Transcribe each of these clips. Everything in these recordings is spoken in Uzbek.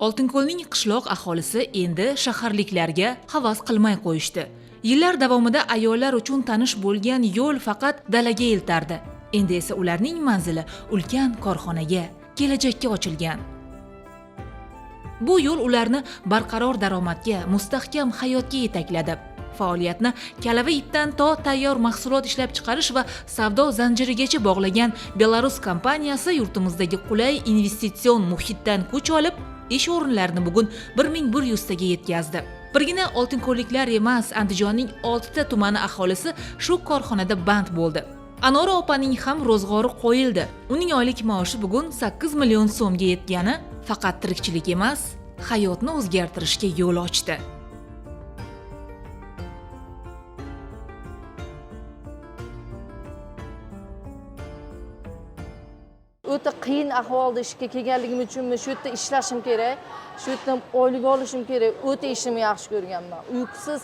Oltinko'lning qishloq aholisi endi shaharliklarga havas qilmay qo'yishdi. Yillar davomida ayollar uchun tanish bo'lgan yo'l faqat dalaga eltardi. Endi esa ularning manzili ulkan korxonaga, kelajakka ochilgan. Bu yo'l ularni barqaror daromadga, mustahkam hayotga yetakladi. Faoliyatni kalava ipdan to tayyor mahsulot ishlab chiqarish va savdo zanjirigacha bog'lagan Belarus kompaniyasi yurtimizdagi qulay investitsion muhitdan kuch olib, ish o'rinlarini bugun 1100 taga yetkazdi. Birgina oltinko'lliklar emas, Andijonning 6 ta tumani aholisi shu korxonada band bo'ldi. Anora opaning ham ro'zg'ori qo'yildi. Uning oylik maoshi bugun 8 million so'mga yetgani faqat tirikchilik emas, hayotni o'zgartirishga yo'l ochdi. O'ta qiyin ahvolda ishga kelganligim uchunmi, shu yerda ishlashim kerak, shu yerda oylik olishim kerak, o'ta ishimni yaxshi ko'rganman. Uyqusiz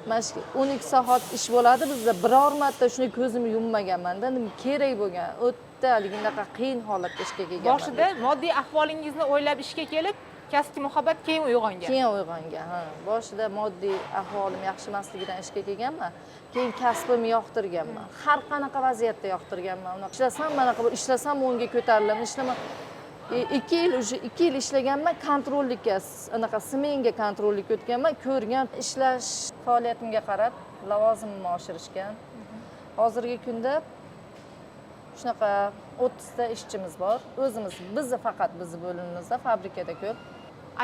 mana 12 soat ish bo'ladi bizda, biror marta shunday ko'zimni yummaganman-da, kerak bo'lgan. O'ta haligindaqa qiyin holatda ishga kelganman. Boshida moddiy ahvolingizni o'ylab ishga kelib, kasbga muhabbat keyin uyg'ongan. Keyin uyg'ongan, ha. Boshida moddiy ahvolim yaxshi emasligidan ishga kelganman. Keyin kasbimni yoqtirganman. Har qanaqa vaziyatda yoqtirganman. Ishlasam, mana bu ishlasam o'ngga ko'tarilaman, ishlama 2 yil ishlaganman, kontrollikka, anaqa smenga kontrollikka o'tganman, ko'rgan ishlash faoliyatimga qarab lavozimimni oshirishgan. Hozirgi kunda shunaqa 30 ta ishchimiz bor. Bizni faqat bizni bo'limimizda fabrikada ko'p.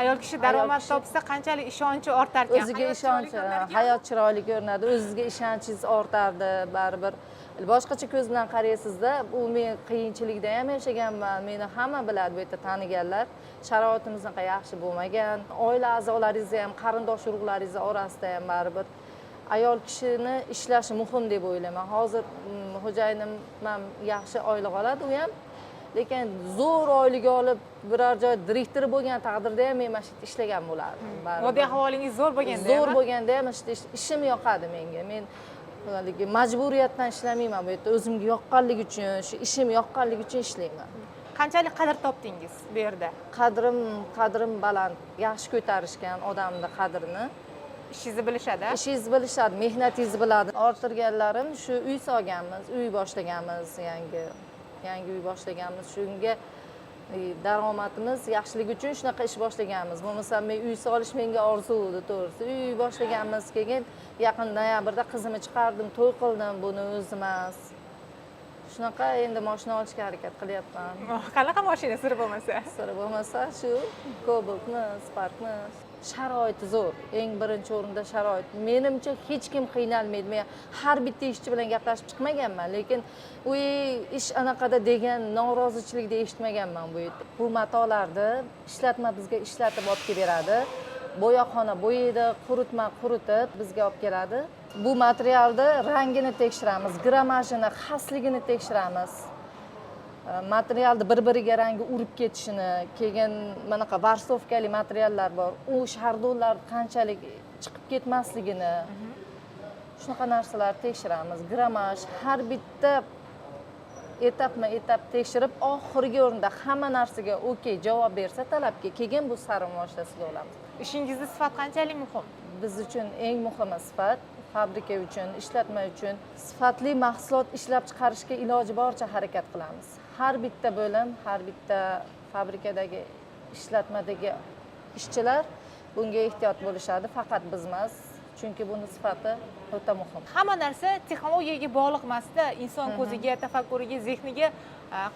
Ayol kishi daromad topsa qanchalik ishonchi ortar ekan. O'ziga ishonchi, hayot chiroyli ko'rinadi, o'zingizga ishonchingiz ortardi, baribir. Boshqacha ko'z bilan qaraysiz-da, bu men qiyinchilikda ham yashaganman, meni hamma biladi, bu yerda taniganlar. Sharoitimiz unaqa yaxshi bo'lmagan. Oila a'zolaringiz ham, qarindosh urug'laringiz orasida ham baribir ayol kishini ishlashi muhim deb o'ylayman. Hozir xo'jayinim ham yaxshi oylik oladi, u ham. Lekin zo'r oylik olib biror joy direktor bo'lgan taqdirda ham men mana shu yerda ishlagan bo'lardim. Moddiy ahvolingiz zo'r bo'lganda ham. Zo'r bo'lganda ham ishim yoqadi menga. Men majburiyatdan ishlamayman bu yerda, o'zimga yoqqanligi uchun, shu ishim yoqqanligi uchun ishlayman. Qanchalik qadr topdingiz bu yerda? Qadrim baland, yaxshi ko'tarishgan odamni qadrini. Ishingizni bilishadi. Ishingizni bilishadi, mehnatingizni biladi. Orttirganlarim shu uy solganmiz, uy boshlaganmiz, yangi uy boshlaganmiz. Shunga daromadimiz yaxshiligi uchun shunaqa ish boshlaganmiz. Bo'lmasa men uy solish menga orzu edi, to'g'risi. Uy boshlaganmiz, keyin yaqin noyabrda qizimni chiqardim, to'y qildim, buni o'zi emas. Shunaqa endi mashina olishga harakat qilyapman. Qanaqa mashina siri bo'lmasa? Siri bo'lmasa shu Cobalt'mi, Spark'mi. Sharoiti zo'r. Eng birinchi o'rinda sharoit. Menimcha hech kim qiynalmaydi. Men har bitta ishchi bilan gaplashib chiqmaganman, lekin u ish anaqada degan norozichilikda eshitmaganman bu yerda. Bu matolarni ishlatma bizga ishlatib olib kelib beradi. Bo'yoqxona bo'yaydi, quritma quritib bizga olib keladi. Bu materialni rangini tekshiramiz, grammajini, xasligini tekshiramiz. Materialni bir-biriga rangi urib ketishini, keyin manaqa varsovkali materiallar bor. U shardonlar qanchalik chiqib ketmasligini, shunaqa narsalar tekshiramiz. Grammaj har bitta etap tekshirib, oxirgi o'rinda hamma narsaga okey javob bersa talabga, keyin bu sarim vositasiga olamiz. Ishingizda sifat qanchalik muhim? Biz uchun eng muhimi sifat. Fabrika uchun, ishlatma uchun sifatli mahsulot ishlab chiqarishga iloji boricha harakat qilamiz. Har bitta bo'lim, har bitta fabrikadagi ishlatmadagi ishchilar bunga ehtiyot bo'lishadi, faqat biz emas. Chunki buni sifati o'ta muhim. Hamma narsa texnologiyaga bog'liq emasda, inson ko'ziga, tafakkuriga, zehniga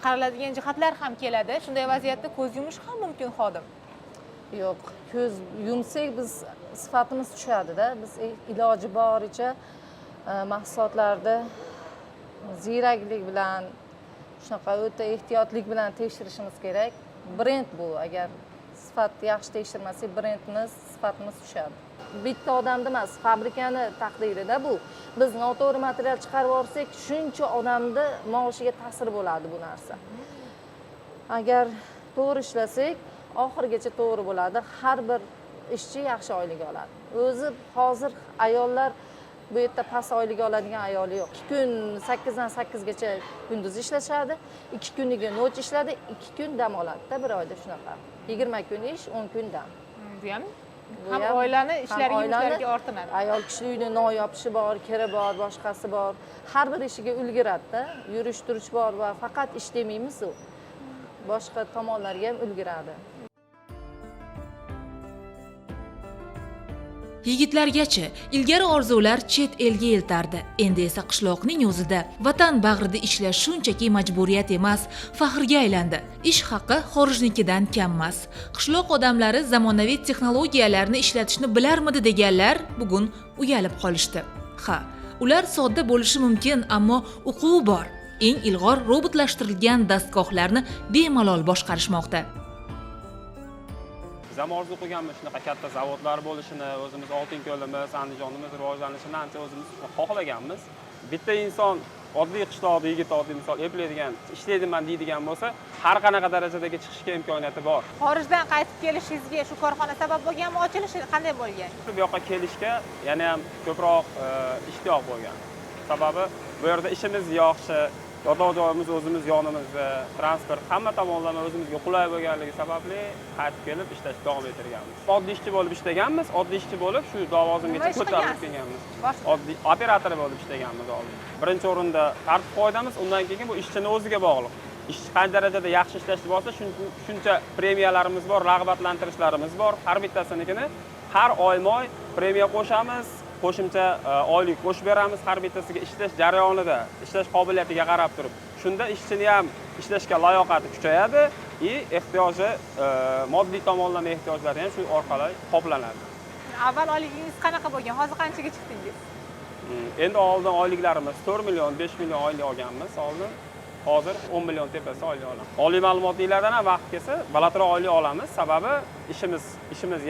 qaraladigan jihatlar ham keladi. Shunday vaziyatda ko'z yumish ham mumkin xodim. Yo'q, ko'z yumsak biz sifatimiz tushadi-da. Biz iloji boricha mahsulotlarni ziyraklik bilan, shunaqa o'ta ehtiyotlik bilan tekshirishimiz kerak. Brend bu, agar sifat yaxshi tekshirmasak brendimiz sifatimiz tushadi. Bitta odamda emas, fabrikani taqdirida bu. Biz noto'g'ri material chiqarib yuborsak, shuncha odamni maoshiga ta'sir bo'ladi bu narsa. Agar to'g'ri ishlasak, oxirigacha to'g'ri bo'ladi. Har bir ishchi yaxshi oylik oladi. O'zi hozir ayollar bu yerda past oylik oladigan ayoli yo'q. 2 kun 8 dan 8 gacha kunduz ishlashadi, 2 kuniga noch ishladi, 2 kun dam oladi-da bir oyda shunaqa. 20 kun ish, 10 kun dam. Bu ham ham oilani ishlariga yuklarga ortinadi. Ayol kishi uyda noyopishi bor, kiri bor, boshqasi bor. Har bir ishiga ulguradi-da. Yurish turish bor va faqat ish demaymiz u. Boshqa tomonlarga ham ulguradi. Yigitlargacha ilgari orzular chet elga eltardi. Endi esa qishloqning o'zida vatan bag'rida ishlash shunchaki majburiyat emas, faxrga aylandi. Ish haqi xorijnikidan kam emas. Qishloq odamlari zamonaviy texnologiyalarni ishlatishni bilarmidi deganlar bugun uyalib qolishdi. Ha, ular sodda bo'lishi mumkin, ammo uquvi bor. Eng ilg'or robotlashtirilgan dastgohlarni bemalol boshqarishmoqda. Biz ham orzu qilganmiz shunaqa katta zavodlar bo'lishini, o'zimiz Oltinko'limiz, Andijonimiz rivojlanishini ancha o'zimiz xohlaganmiz. Bitta inson oddiy qishloqda yigit oddiy misol eplaydigan, ishlaydiman deydigan bo'lsa, har qanaqa darajadagi chiqishga imkoniyati bor. Xorijdan qaytib kelishingizga shu korxona sabab bo'lganmi, ochilishi qanday bo'lgan? Bu yoqqa kelishga yana ham ko'proq ishtiyoq bo'lgan. Sababi bu yerda ishimiz yaxshi, yotoq joyimiz o'zimiz yonimizda, transport hamma tomonlama o'zimizga qulay bo'lganligi sababli qaytib kelib ishlashni davom ettirganmiz. Oddiy ishchi bo'lib ishlaganmiz, oddiy ishchi bo'lib shu lavozimgacha ko'tarilib kelganmiz. Oddiy operator bo'lib ishlaganmiz oldin. Birinchi o'rinda tartib qoidamiz, undan keyin bu ishchini o'ziga bog'liq. Ishchi qancha darajada yaxshi ishlashni bo'lsa, shuncha premiyalarimiz bor, rag'batlantirishlarimiz bor. Har bittasinikini har oyma-oy premiya qo'shamiz. Qo'shimcha oylik qo'shib beramiz har bittasiga ishlash jarayonida, ishlash qobiliyatiga qarab turib. Shunda ishchini ham ishlashga layoqati kuchayadi, ehtiyoji moddiy tomonlama ehtiyojlari ham shu orqali qoplanadi. Avval oyligingiz qanaqa bo'lgan? Hozir qanchaga chiqdingiz? Endi oldin oyliklarimiz 4 million, 5 million oylik olganmiz oldin. Hozir 10 million tepasi oylik olamiz. Oliy ma'lumotlilardan ham vaqt kelsa, balandroq oylik olamiz. Sababi ishimiz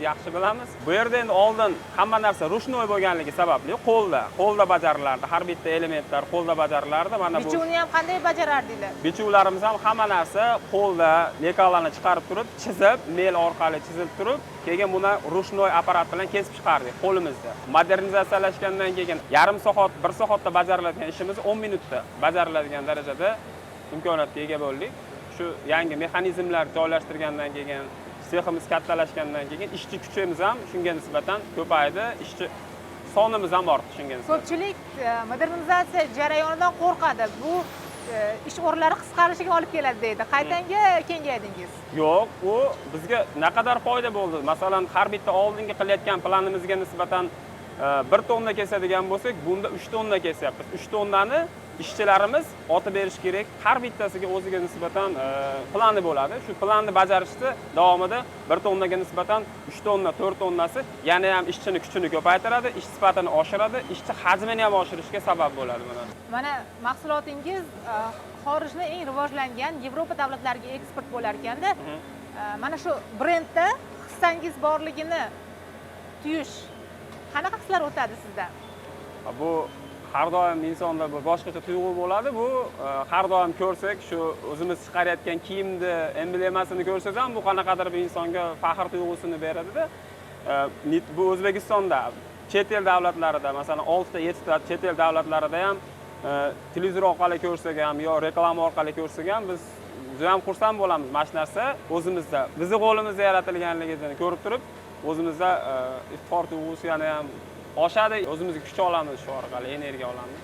yaxshi bilamiz. Bu yerda endi oldin hamma narsa rushnoy bo'lganligi sababli qo'lda bajarilardi. Har bitta elementlar qo'lda bajarilardi. Mana bu bichuvni ham qanday bajarardinglar? Bichuvlarimiz ham hamma narsa qo'lda lekallarni chiqarib turib, chizib, mel orqali chizib turib, keyin buni rushnoy apparat bilan kesib chiqardik qo'limizda. Modernizatsiyalashgandan keyin yarim soat, 1 soatda bajariladigan ishimiz 10 minutda bajariladigan darajada imkoniyatga ega bo'ldik. Shu yangi mexanizmlar joylashtirgandan keyin, seximiz kattalashgandan keyin ishchi kuchimiz ham shunga nisbatan ko'paydi, ishchi sonimiz ham ortdi shunga nisbatan. Ko'pchilik modernizatsiya jarayonidan qo'rqadi. Bu ish o'rinlari qisqarishiga olib keladi deydi. Qaytanga kengaydingiz? Yo'q, u bizga naqadar foyda bo'ldi. Masalan, har bitta oldingi qilayotgan planimizga nisbatan 1 tonna kesadigan bo'lsak, bunda 3 tonna kesyapmiz. 3 tonnani ishchilarimiz otib berish kerak. Har bittasiga o'ziga nisbatan plani bo'ladi. Shu planni bajarishda davomida 1 tonnaga nisbatan 3 tonna, 4 tonnasi yana ham ishchini kuchini ko'paytiradi, ish sifatini oshiradi, ishchi hajmini ham oshirishga sabab bo'ladi mana. Mana mahsulotingiz xorijda eng rivojlangan Yevropa davlatlariga eksport bo'lar ekanda, mana shu brendda hissangiz borligini tuyish qanaqa hislar o'tadi sizda? Bu har doim insonda bir boshqacha tuyg'u bo'ladi. Bu har doim ko'rsak, shu o'zimiz chiqarayotgan kiyimni emblemasini ko'rsak ham bu qanaqadir bir insonga faxr tuyg'usini beradi-da. Bu O'zbekistonda, chet el davlatlarida, masalan 6 ta, 7 ta chet el davlatlarida ham televizor orqali ko'rsak ham yo reklama orqali ko'rsak ham biz juda ham xursand bo'lamiz. Mana shu narsa o'zimizda, bizning qo'limizda yaratilganligini ko'rib turib, o'zimizda iftixor tuyg'usi yana ham oshadi, o'zimizga kuch olamiz, shu orqali energiya olamiz.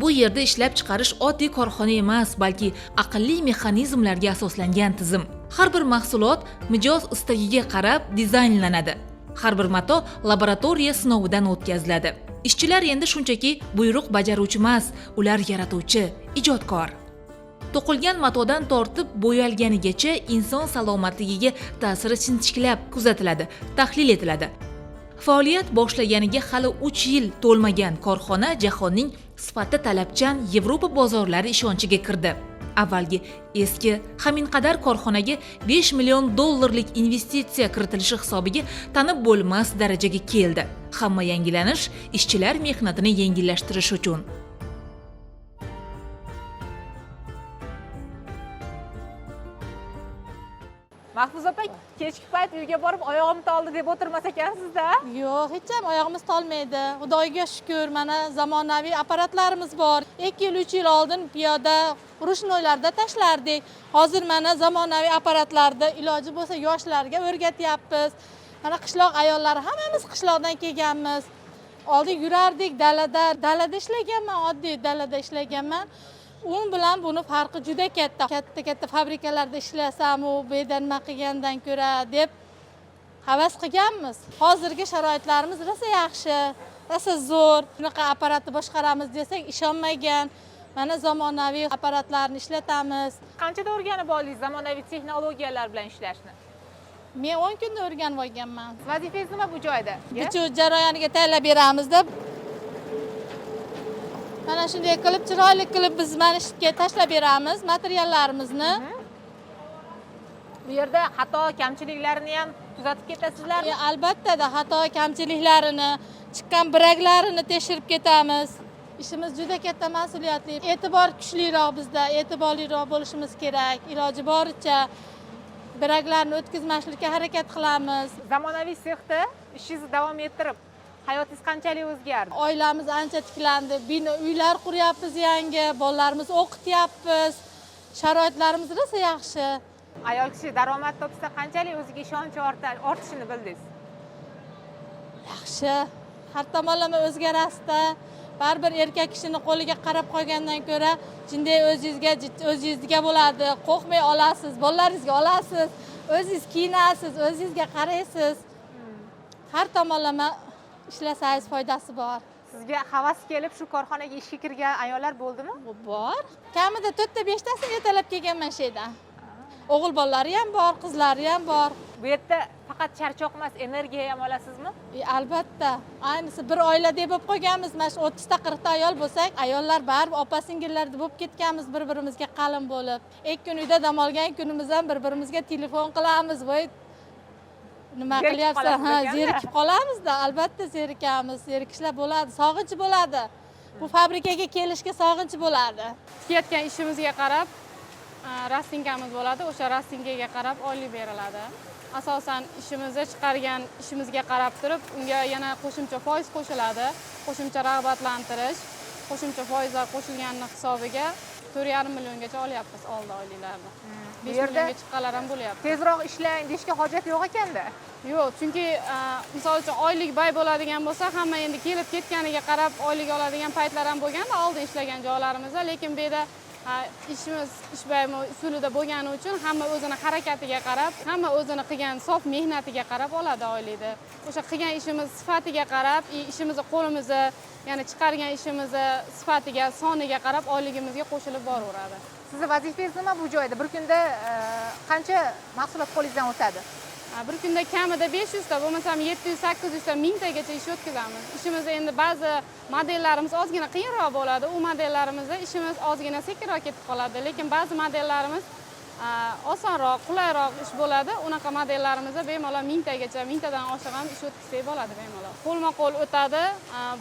Bu yerda ishlab chiqarish oddiy korxona emas, balki aqlli mexanizmlarga asoslangan tizim. Har bir mahsulot mijoz istagiga qarab dizaynlanadi. Har bir mato laboratoriya sinovidan o'tkaziladi. Ishchilar endi shunchaki buyruq bajaruvchi emas, ular yaratuvchi, ijodkor. To'qilgan matodan tortib bo'yalganigacha inson salomatligiga ta'siri sinchiklab kuzatiladi, tahlil etiladi. Faoliyat boshlaganiga hali 3 yil to'lmagan korxona jahonning sifatda talabchan Yevropa bozorlari ishonchiga kirdi. avvalgi eski haminqadar korxonaga 5 million dollarlik investitsiya kiritilishi hisobiga tanib bo'lmas darajaga keldi. Hamma yangilanish ishchilar mehnatini yengillashtirish uchun. Mahfuz opa, kechki payt uyga borib oyog'im toldi deb o'tirmas ekansiz-da? Yo'q, hech ham oyog'imiz tolmaydi. Xudoga shukr, mana zamonaviy apparatlarimiz bor. 2 yil, 3 yil oldin piyoda rushnoylarda tashlardik. Hozir mana zamonaviy apparatlarda iloji bo'lsa yoshlarga o'rgatyapmiz. Mana qishloq ayollari hammamiz qishloqdan kelganmiz. Oldin yurardik dalada ishlaganman, oddiy dalada ishlaganman. Un bilan buni farqi juda katta. Katta fabrikalarda ishlasam, u bu yerda nima qilgandan ko'ra deb havas qilganmiz. Hozirgi sharoitlarimiz rosa yaxshi, rosa zo'r. Bunaqa apparatni boshqaramiz desak ishonmagan. Mana zamonaviy apparatlarni ishlatamiz. Qanchada o'rganib oldingiz zamonaviy texnologiyalar bilan ishlashni? Men 10 kunda o'rganib olganman. Vazifangiz nima bu joyda? Bichov jarayoniga tayyorlab beramizda. Mana shunday qilib chiroyli qilib biz mana ishga tashlab beramiz materiallarimizni. Bu yerda xato, kamchiliklarini ham tuzatib ketasizlarmi? Albatta, xato, kamchiliklarini, chiqqan biraklarini tekshirib ketamiz. Ishimiz juda katta mas'uliyatli. E'tibor kuchliroq bizda, e'tiborliroq bo'lishimiz kerak. Iloji boricha biraklarni o'tkazmaslikka harakat qilamiz. Zamonaviy sexda ishingizni davom ettirib, hayotingiz qanchalik o'zgardi? Oilamiz ancha tiklandi. Bino uylar quryapmiz yangi, bolalarimizni o'qityapmiz. Sharoitlarimiz rosa yaxshi. Ayol kishi daromad topsa qanchalik o'ziga ishonchi ortishini bildingiz? Yaxshi. Har tomonlama o'zgarasizda. Baribir erkak kishining qo'liga qarab qolgandan ko'ra, jinday o'zingizga bo'ladi, qo'rqmay olasiz, bolalaringizga olasiz, o'zingiz kiyinasiz, o'zingizga qaraysiz. Har tomonlama ishlasangiz foydasi bor. Sizga havas kelib shu korxonaga ishga kirgan ayollar bo'ldimi? Bor. Kamida 4 ta 5 tasini yetalab kelganman shu yerda. O'g'il bolalari ham bor, qizlari ham bor. Bu yerda faqat charchoq emas, energiya ham olasizmi? Albatta. Ayniqsa bir oilada bo'lib qolganmiz, mana shu 30 ta 40 ta ayol bo'lsak, ayollar baribir opa-singillarda bo'lib ketganmiz bir-birimizga qalin bo'lib. 2 kun uyda dam olgan kunimiz ham bir-birimizga telefon qilamiz, voy nima qilyapsan? Zerikib qolamiz-da, albatta zerikamiz, zerikishlar bo'ladi, sog'inch bo'ladi. Bu fabrikaga kelishga sog'inch bo'ladi. Tikayotgan ishimizga qarab rastinkamiz bo'ladi, o'sha rastinkaga qarab oylik beriladi. Asosan ishimizni chiqargan ishimizga qarab turib, unga yana qo'shimcha foiz qo'shiladi. Qo'shimcha rag'batlantirish, qo'shimcha foizlar qo'shilgani hisobiga 4,5 milliongacha olyapmiz oldi oyliklarni. 5 millionga chiqqanlar ham bo'lyapti. Tezroq ishlang deyishga hojat yo'q ekanda. Yo'q, chunki misol uchun oylik bay bo'ladigan bo'lsa, hamma endi kelib ketganiga qarab oylik oladigan paytlar ham bo'lganda oldin ishlagan joylarimizda, lekin bu yerda ishimiz ish baymi usulida bo'lgani uchun hamma o'zini harakatiga qarab, hamma o'zini qilgan sof mehnatiga qarab oladi oylikni. O'sha qilgan ishimiz sifatiga qarab, ishimizni qo'limizni, ya'ni chiqargan ishimizni sifatiga, soniga qarab oyligimizga qo'shilib boraveradi. Sizni vazifangiz nima bu joyda? Bir kunda qancha mahsulot qo'lingizdan o'tadi? Bir kunda kamida 500 ta, bo'lmasam 700, 800 ta, 1000 tagacha ish o'tkazamiz. Ishimizda endi ba'zi modellarimiz ozgina qiyinroq bo'ladi. U modellarimizda ishimiz ozgina sekinroq ketib qoladi, lekin ba'zi modellarimiz osonroq, qulayroq ish bo'ladi. Unaqa modellarimizda bemalol 1000 tagacha, 1000 tadan oshiq ham ish o'tkazsak bo'ladi bemalol. Qo'lma-qo'l o'tadi.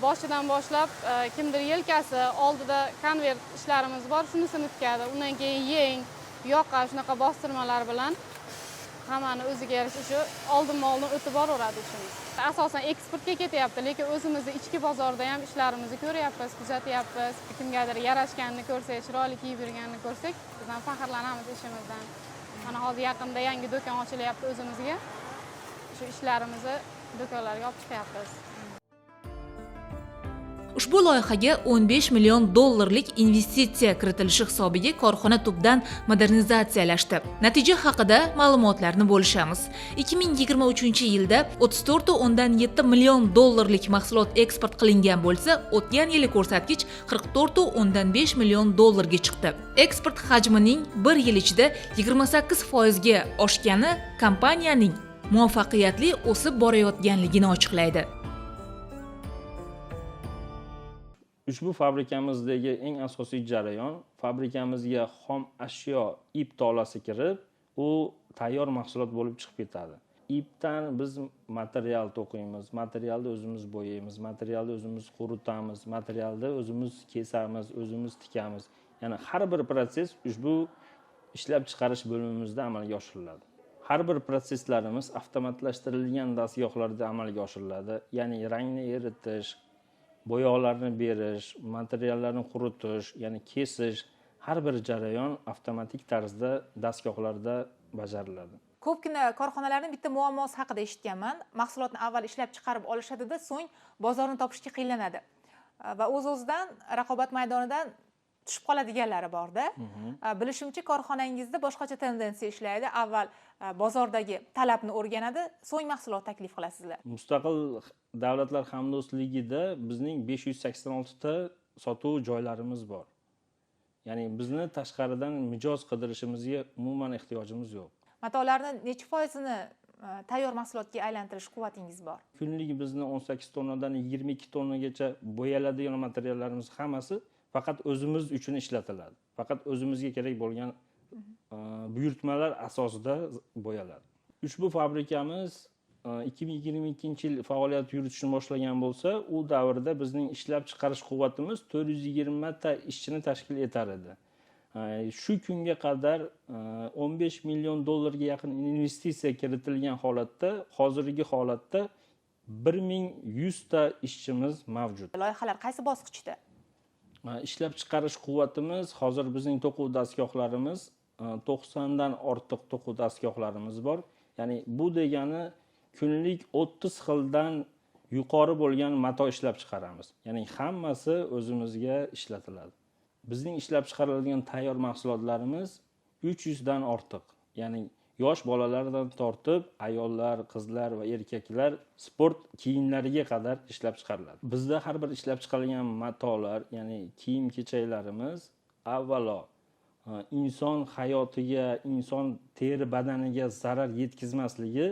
Boshidan boshlab kimdir yelkasi, oldida konvert ishlarimiz bor, shunisini tikadi. Undan keyin yeng, yoqa shunaqa bostirmalar bilan hammani o'ziga yarasha shu oldinma-oldin o'tib boraveradi ishimiz. Asosan eksportga ketyapti, lekin o'zimizni ichki bozorda ham ishlarimizni ko'ryapmiz, kuzatyapmiz. Kimgadir yarashganini ko'rsak, chiroyli kiyib yurganini ko'rsak, bizdan faxrlanamiz ishimizdan. Mana hozir yaqinda yangi do'kon ochilyapti o'zimizga. Shu ishlarimizni do'konlarga olib chiqyapmiz. Ushbu loyihaga 15 million dollarlik investitsiya kiritilishi hisobiga korxona tubdan modernizatsiyalashdi. Natija haqida ma'lumotlarni bo'lishamiz. 2023-yilda 34,7 million dollarlik mahsulot eksport qilingan bo'lsa, o'tgan yili ko'rsatkich 44,5 million dollarga chiqdi. Eksport hajmining 1 yil ichida 28% ga oshgani kompaniyaning muvaffaqiyatli o'sib borayotganligini ochiqlaydi. Ushbu fabrikamizdagi eng asosiy jarayon, fabrikamizga xom ashyo ip tolasi kirib, u tayyor mahsulot bo'lib chiqib ketadi. Ipdan biz material to'qiymiz, materialni o'zimiz bo'yaymiz, materialni o'zimiz quritamiz, materialni o'zimiz kesamiz, o'zimiz tikamiz. Ya'ni har bir proses ushbu ishlab chiqarish bo'limimizda amalga oshiriladi. Har bir proseslarimiz avtomatlashtirilgan dastgohlarda amalga oshiriladi. Ya'ni rangni eritish, bo'yoqlarni berish, materiallarni quritish, ya'ni kesish, har bir jarayon avtomatik tarzda dastgohlarda bajariladi. Ko'pgina korxonalarning bitta muammosi haqida eshitganman. Mahsulotni avval ishlab chiqarib olishadi-da, so'ng bozorni topishga qiynaladi. Va o'z-o'zidan raqobat maydonidan tushib qoladiganlari bor-da. Bilishimcha, korxonangizda boshqacha tendensiya ishlaydi. Avval bozordagi talabni o'rganadi, so'ng mahsulot taklif qilasizlar. Mustaqil davlatlar hamdo'stligida bizning 586 ta sotuv joylarimiz bor. Ya'ni bizni tashqaridan mijoz qidirishimizga umuman ehtiyojimiz yo'q. Matolarni necha foizini tayyor mahsulotga aylantirish quvvatingiz bor? Kunlik bizni 18 tonnadan 22 tonnagacha bo'yaladigan materiallarimiz hammasi faqat o'zimiz uchun ishlatiladi. Faqat o'zimizga kerak bo'lgan buyurtmalar asosida bo'yaladi. Ushbu fabrikamiz 2022-yil faoliyat yuritishni boshlagan bo'lsa, u davrda bizning ishlab chiqarish quvvatimiz 420 ta ishchini tashkil etar edi. Shu kunga qadar 15 million dollarga yaqin investitsiya kiritilgan holatda, hozirgi holatda 1100 ta ishchimiz mavjud. Loyihalar qaysi bosqichda? Ishlab chiqarish quvvatimiz, hozir bizning to'quv dastgohlarimiz 90 dan ortiq to'quv dastgohlarimiz bor. Ya'ni bu degani kunlik 30 xildan yuqori bo'lgan mato ishlab chiqaramiz. Ya'ni hammasi o'zimizga ishlatiladi. Bizning ishlab chiqariladigan tayyor mahsulotlarimiz 300 dan ortiq. Ya'ni yosh bolalardan tortib, ayollar, qizlar va erkaklar sport kiyimlariga qadar ishlab chiqariladi. Bizda har bir ishlab chiqarilgan matolar, ya'ni kiyim-kechaklarimiz avvalo inson hayotiga, inson teri badaniga zarar yetkazmasligi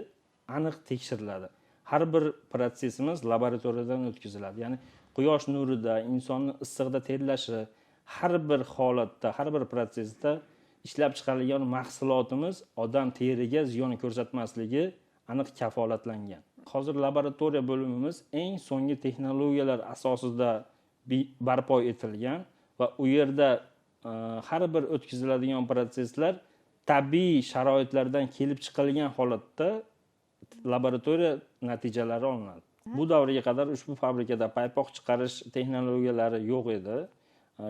aniq tekshiriladi. Har bir prosesimiz laboratoriyadan o'tkaziladi. Ya'ni quyosh nurida, insonning issiqda terlashi, har bir holatda, har bir prosesda ishlab chiqarilgan mahsulotimiz odam teriga ziyon ko'rsatmasligi aniq kafolatlangan. Hozir laboratoriya bo'limimiz eng so'nggi texnologiyalar asosida barpo etilgan va u yerda har bir o'tkaziladigan proseslar tabiiy sharoitlardan kelib chiqilgan holatda laboratoriya natijalari olinadi. Bu davrga qadar ushbu fabrikada paypoq chiqarish texnologiyalari yo'q edi.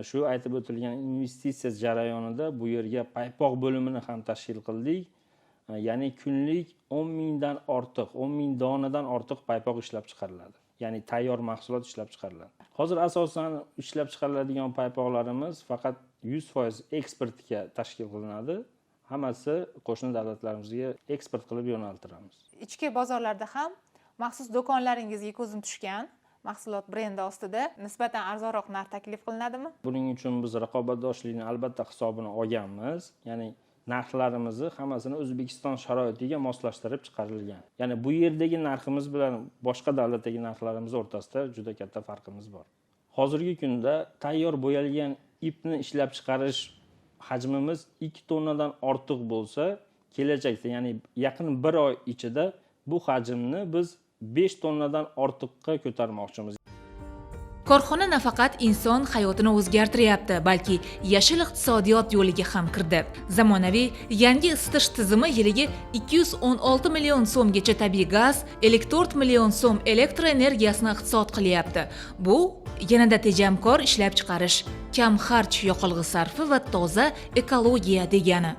Shu aytib o'tilgan investitsiya jarayonida bu yerga paypoq bo'limini ham tashkil qildik. Ya'ni kunlik 10 mingdan ortiq, 10 ming donadan ortiq paypoq ishlab chiqariladi. Ya'ni tayyor mahsulot ishlab chiqariladi. Hozir asosan ishlab chiqariladigan paypoqlarimiz faqat 100% eksportga tashkil qilinadi. Hammasi qo'shni davlatlarimizga eksport qilib yo'naltiramiz. Ichki bozorlarda ham maxsus do'konlaringizga ko'zim tushgan. Mahsulot brendi ostida nisbatan arzonroq narx taklif qilinadimi? Buning uchun biz raqobatdoshlikni albatta hisobini olganmiz. Ya'ni narxlarimizni hammasini O'zbekiston sharoitiga moslashtirib chiqarilgan. Ya'ni bu yerdagi narximiz bilan boshqa davlatdagi narxlarimiz o'rtasida juda katta farqimiz bor. Hozirgi kunda tayyor bo'yalgan ipni ishlab chiqarish hajmimiz 2 tonnadan ortiq bo'lsa, kelajakda, ya'ni yaqin 1 oy ichida bu hajmni biz 5 tonnadan ortiqqa ko'tarmoqchimiz. Korxona nafaqat inson hayotini o'zgartiryapti, balki yashil iqtisodiyot yo'liga ham kirdi. Zamonaviy yangi isitish tizimi yiliga 216 million so'mgacha tabiiy gaz, 54 million so'm elektr energiyasini iqtisod qilyapti. Bu yanada tejamkor ishlab chiqarish, kam xarj yoqilg'i sarfi va toza ekologiya degani.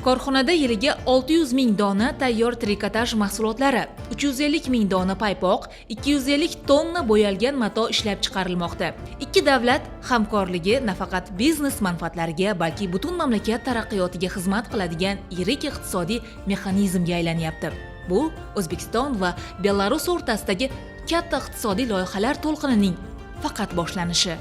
Korxonada yiliga 600 ming dona tayyor trikotaj mahsulotlari, 350 ming dona paypoq, 250 tonna bo'yalgan mato ishlab chiqarilmoqda. Ikki davlat hamkorligi nafaqat biznes manfaatlariga, balki butun mamlakat taraqqiyotiga xizmat qiladigan yirik iqtisodiy mexanizmga aylanyapti. Bu O'zbekiston va Belarus o'rtasidagi katta iqtisodiy loyihalar to'lqinining faqat boshlanishi.